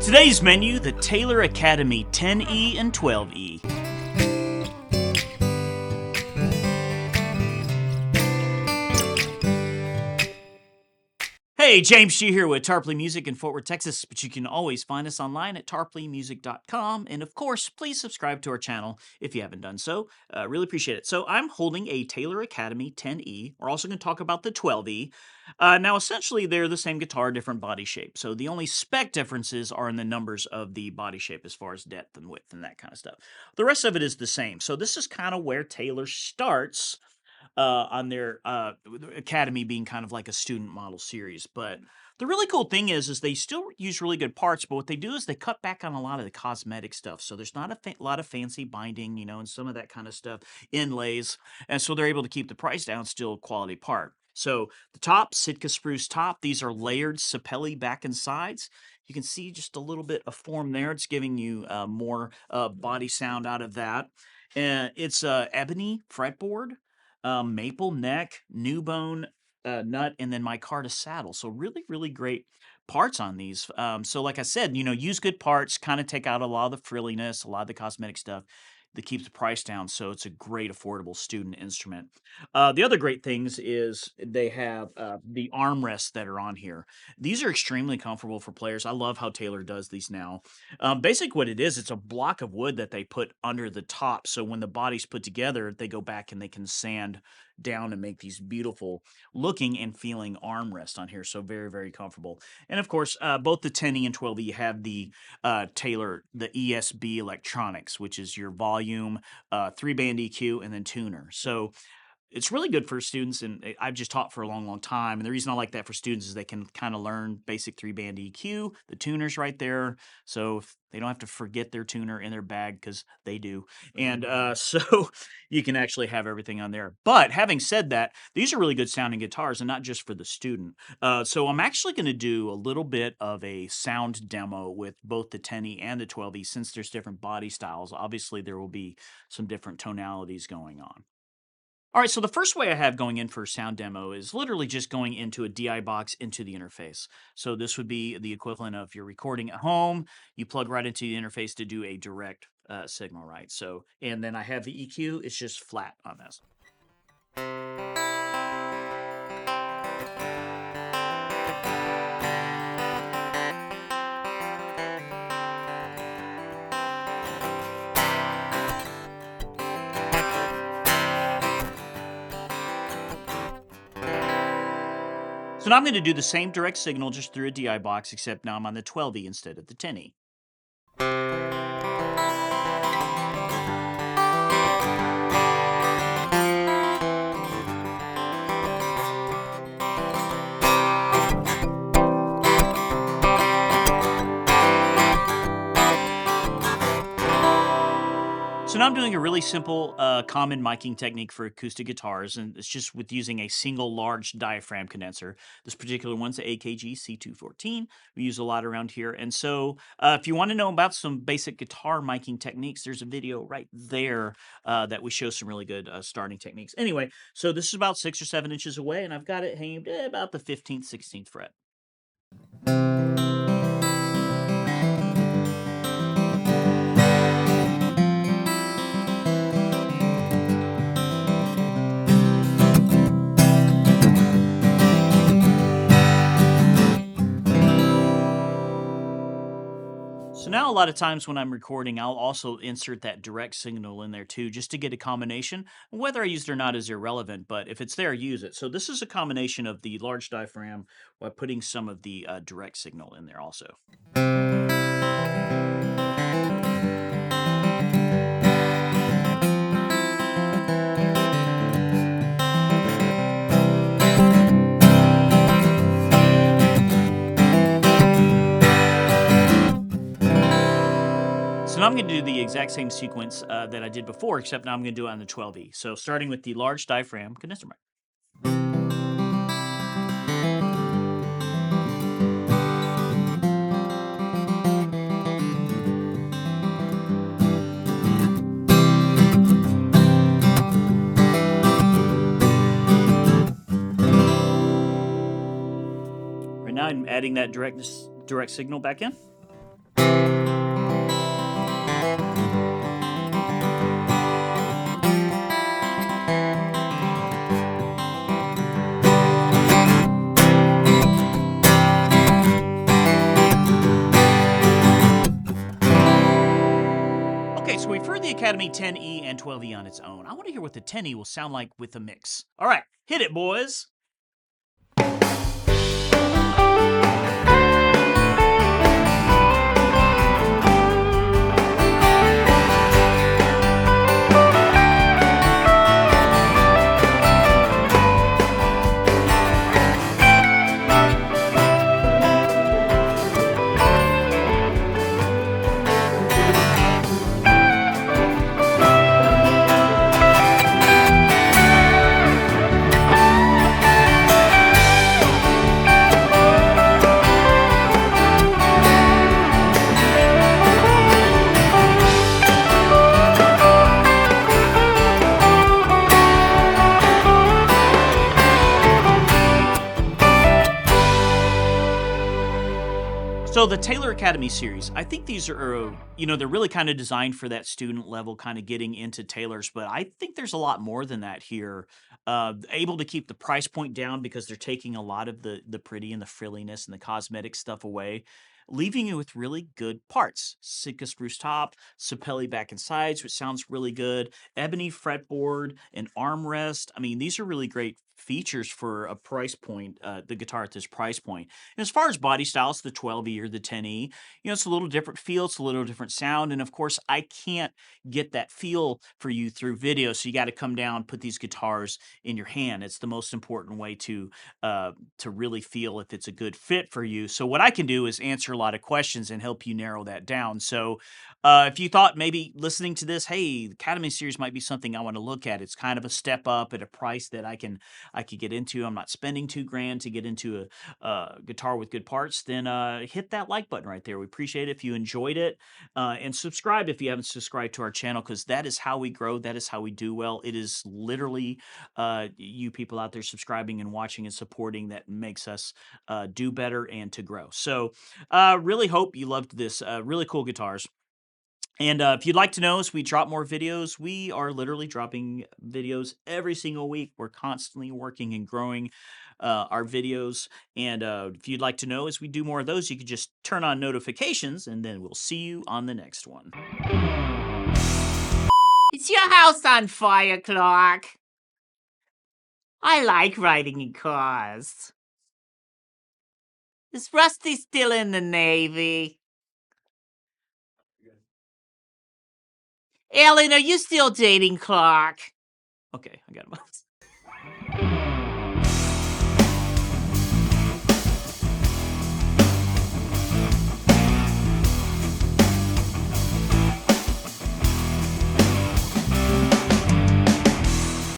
Today's menu, the Taylor Academy 10E and 12E. Hey, James G here with Tarpley Music in Fort Worth, Texas, but you can always find us online at tarpleymusic.com. And of course, please subscribe to our channel if you haven't done so. Really appreciate it. So I'm holding a Taylor Academy 10E. We're also going to talk about the 12E. Now, essentially, they're the same guitar, different body shape. So the only spec differences are in the numbers of the body shape as far as depth and width and that kind of stuff. The rest of it is the same. So this is kind of where Taylor starts on their Academy being kind of like a student model series. But the really cool thing is they still use really good parts, but what they do is they cut back on a lot of the cosmetic stuff. So there's not a lot of fancy binding, and some of that kind of stuff, inlays. And so they're able to keep the price down, still a quality part. So the top, Sitka spruce top, these are layered sapelli back and sides. You can see just a little bit of form there. It's giving you more body sound out of that. And it's ebony fretboard, maple neck, new bone nut, and then micarta saddle. So really, really great parts on these. So like I said, use good parts, kind of take out a lot of the frilliness, a lot of the cosmetic stuff that keeps the price down. So it's a great, affordable student instrument. The other great things is they have the armrests that are on here. These are extremely comfortable for players. I love how Taylor does these now. Basically what it is, it's a block of wood that they put under the top. So when the body's put together, they go back and they can sand down and make these beautiful looking and feeling armrests on here. So very, very comfortable. And of course, both the 10E and 12E have the Taylor, the ESB electronics, which is your volume, 3-band EQ, and then tuner. So it's really good for students, and I've just taught for a long, long time. And the reason I like that for students is they can kind of learn basic 3-band EQ. The tuner's right there, so if they don't have to forget their tuner in their bag, because they do. And so you can actually have everything on there. But having said that, these are really good sounding guitars, and not just for the student. So I'm actually going to do a little bit of a sound demo with both the 10E and the 12E, since there's different body styles. Obviously, there will be some different tonalities going on. All right, so the first way I have going in for a sound demo is literally just going into a DI box into the interface. So this would be the equivalent of you're recording at home, you plug right into the interface to do a direct signal, right? So, and then I have the EQ, it's just flat on this. So now I'm going to do the same direct signal just through a DI box, except now I'm on the 12E instead of the 10E. So now I'm doing a really simple, common miking technique for acoustic guitars, and it's just with using a single large diaphragm condenser. This particular one's the AKG C214. We use a lot around here. And so if you want to know about some basic guitar miking techniques, there's a video right there that we show some really good starting techniques. Anyway, so this is about 6 or 7 inches away, and I've got it hanging about the 15th, 16th fret. So now a lot of times when I'm recording, I'll also insert that direct signal in there too, just to get a combination. Whether I use it or not is irrelevant, but if it's there, use it. So this is a combination of the large diaphragm while putting some of the direct signal in there also. So now I'm going to do the exact same sequence that I did before, except now I'm going to do it on the 12E. So starting with the large diaphragm condenser mic. Right now I'm adding that direct signal back in. Okay, so we've heard the Academy 10E and 12E on its own. I want to hear what the 10E will sound like with a mix. All right, hit it, boys. So the Taylor Academy series, I think these are, they're really kind of designed for that student level, kind of getting into Taylors. But I think there's a lot more than that here. Able to keep the price point down because they're taking a lot of the pretty and the frilliness and the cosmetic stuff away, leaving you with really good parts. Sitka spruce top, Sapelli back and sides, which sounds really good. Ebony fretboard, an armrest. I mean, these are really great features for a price point, the guitar at this price point. And as far as body styles, the 12E or the 10E, it's a little different feel, it's a little different sound. And of course, I can't get that feel for you through video. So you got to come down, put these guitars in your hand. It's the most important way to really feel if it's a good fit for you. So what I can do is answer a lot of questions and help you narrow that down. So if you thought maybe listening to this, hey, the Academy series might be something I want to look at. It's kind of a step up at a price that I could get into. I'm not spending $2,000 to get into a guitar with good parts. Then hit that like button right there. We appreciate it if you enjoyed it, and subscribe if you haven't subscribed to our channel, because that is how we grow. That is how we do well. It is literally you people out there subscribing and watching and supporting that makes us do better and to grow. So really hope you loved this. Really cool guitars. And if you'd like to know as we drop more videos, we are literally dropping videos every single week. We're constantly working and growing our videos. And if you'd like to know as we do more of those, you can just turn on notifications, and then we'll see you on the next one. Is your house on fire, Clark? I like riding in cars. Is Rusty still in the Navy? Ellen, are you still dating Clark? Okay, I got him.